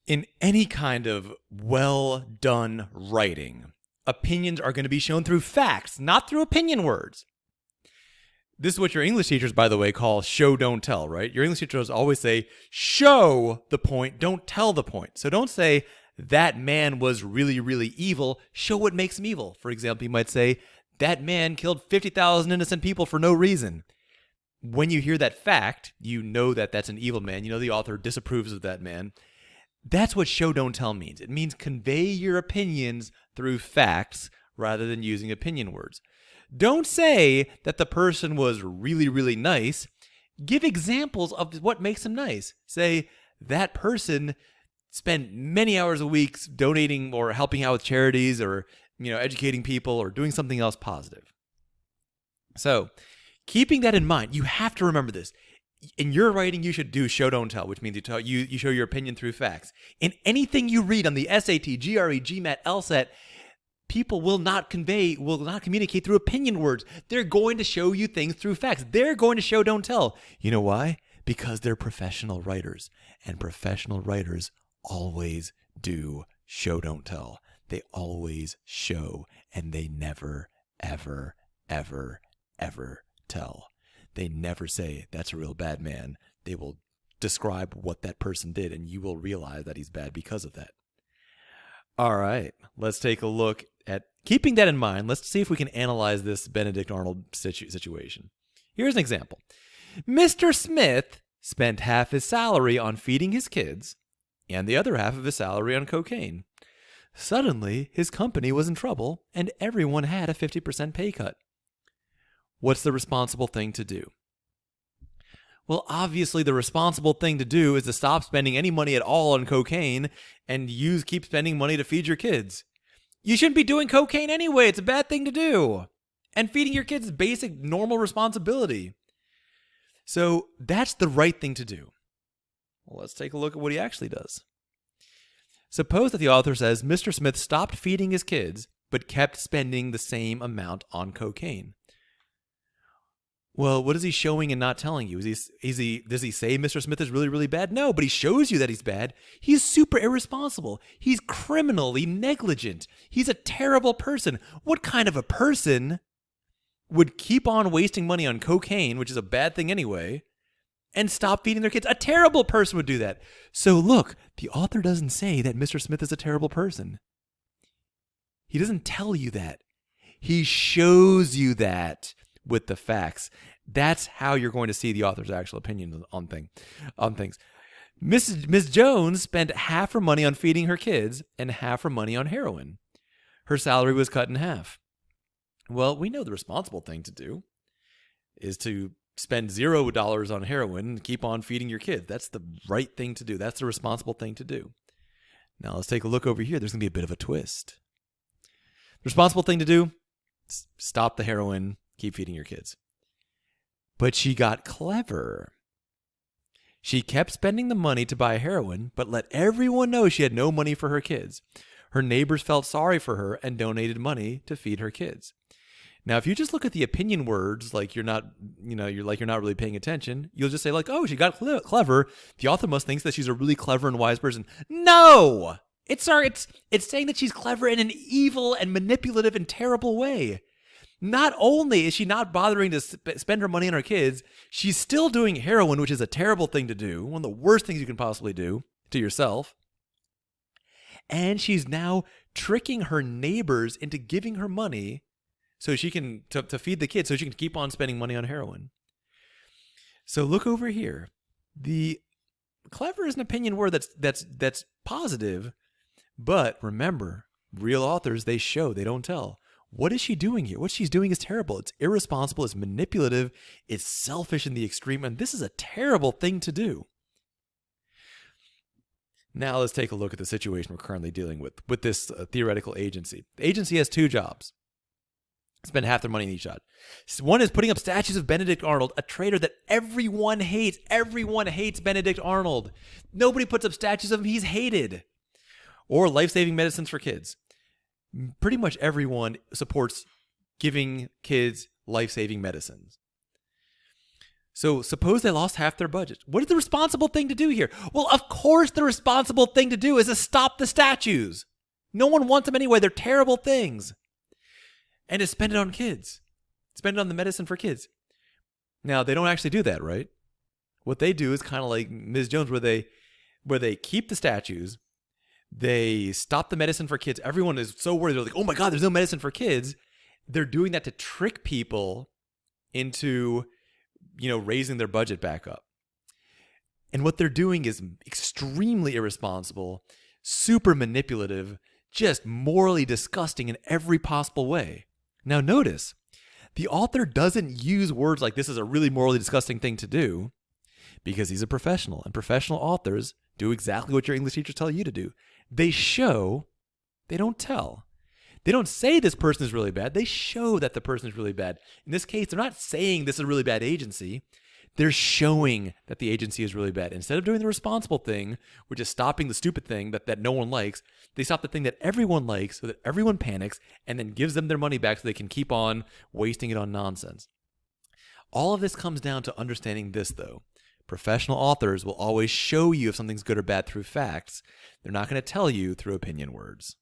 In any kind of well done writing, opinions are going to be shown through facts, not through opinion words. This is what your English teachers, by the way, call show, don't tell, right? Your English teachers always say, show the point, don't tell the point. So don't say, that man was really, really evil. Show what makes him evil. For example, you might say, that man killed 50,000 innocent people for no reason. When you hear that fact, you know that that's an evil man. You know the author disapproves of that man. That's what show, don't tell means. It means convey your opinions through facts rather than using opinion words. Don't say that the person was really, really nice. Give examples of what makes him nice. Say, that person spent many hours a week donating or helping out with charities or, educating people or doing something else positive. So, keeping that in mind, you have to remember this. In your writing, you should do show, don't tell, which means you show your opinion through facts. In anything you read on the SAT, GRE, GMAT, LSAT, people will not communicate through opinion words. They're going to show you things through facts. They're going to show, don't tell. You know why? Because they're professional writers, and professional writers always do show, don't tell. They always show, and they never, ever, ever, ever tell. They never say, that's a real bad man. They will describe what that person did, and you will realize that he's bad because of that. All right, let's take a look at, keeping that in mind, let's see if we can analyze this Benedict Arnold situation. Here's an example. Mr. Smith spent half his salary on feeding his kids and the other half of his salary on cocaine. Suddenly, his company was in trouble and everyone had a 50% pay cut. What's the responsible thing to do? Well, obviously, the responsible thing to do is to stop spending any money at all on cocaine and keep spending money to feed your kids. You shouldn't be doing cocaine anyway. It's a bad thing to do. And feeding your kids is basic, normal responsibility. So that's the right thing to do. Well, let's take a look at what he actually does. Suppose that the author says Mr. Smith stopped feeding his kids, but kept spending the same amount on cocaine. Well, what is he showing and not telling you? Does he say Mr. Smith is really, really bad? No, but he shows you that he's bad. He's super irresponsible. He's criminally negligent. He's a terrible person. What kind of a person would keep on wasting money on cocaine, which is a bad thing anyway, and stop feeding their kids? A terrible person would do that. So look, the author doesn't say that Mr. Smith is a terrible person. He doesn't tell you that. He shows you that with the facts. That's how you're going to see the author's actual opinion on things. Miss Jones spent half her money on feeding her kids and half her money on heroin. Her salary was cut in half. Well, we know the responsible thing to do is to spend $0 on heroin and keep on feeding your kids. That's the right thing to do. That's the responsible thing to do. Now let's take a look over here. There's going to be a bit of a twist. The responsible thing to do, stop the heroin, keep feeding your kids. But she got clever. She kept spending the money to buy heroin, but let everyone know she had no money for her kids. Her neighbors felt sorry for her and donated money to feed her kids. Now, if you just look at the opinion words, like you're not really paying attention, you'll just say like, oh, she got clever. The author must think that she's a really clever and wise person. No! It's saying that she's clever in an evil and manipulative and terrible way. Not only is she not bothering to spend her money on her kids, she's still doing heroin, which is a terrible thing to do, one of the worst things you can possibly do to yourself. And she's now tricking her neighbors into giving her money so she can to feed the kids, so she can keep on spending money on heroin. So look over here. The clever is an opinion word that's positive, but remember, real authors, they show, they don't tell. What is she doing here? What she's doing is terrible. It's irresponsible. It's manipulative. It's selfish in the extreme. And this is a terrible thing to do. Now let's take a look at the situation we're currently dealing with this theoretical agency. The agency has two jobs. Spend half their money in each job. One is putting up statues of Benedict Arnold, a traitor that everyone hates. Everyone hates Benedict Arnold. Nobody puts up statues of him. He's hated. Or life-saving medicines for kids. Pretty much everyone supports giving kids life-saving medicines. So suppose they lost half their budget. What is the responsible thing to do here? Well, of course the responsible thing to do is to stop the statues. No one wants them anyway. They're terrible things. And to spend it on kids. Spend it on the medicine for kids. Now, they don't actually do that, right? What they do is kind of like Ms. Jones, where they keep the statues, they stop the medicine for kids. Everyone is so worried. They're like, oh my God, there's no medicine for kids. They're doing that to trick people into, raising their budget back up. And what they're doing is extremely irresponsible, super manipulative, just morally disgusting in every possible way. Now notice, the author doesn't use words like this is a really morally disgusting thing to do because he's a professional, and professional authors do exactly what your English teachers tell you to do. They show, they don't tell. They don't say this person is really bad. They show that the person is really bad. In this case, they're not saying this is a really bad agency. They're showing that the agency is really bad. Instead of doing the responsible thing, which is stopping the stupid thing that no one likes, they stop the thing that everyone likes so that everyone panics and then gives them their money back so they can keep on wasting it on nonsense. All of this comes down to understanding this, though. Professional authors will always show you if something's good or bad through facts. They're not going to tell you through opinion words.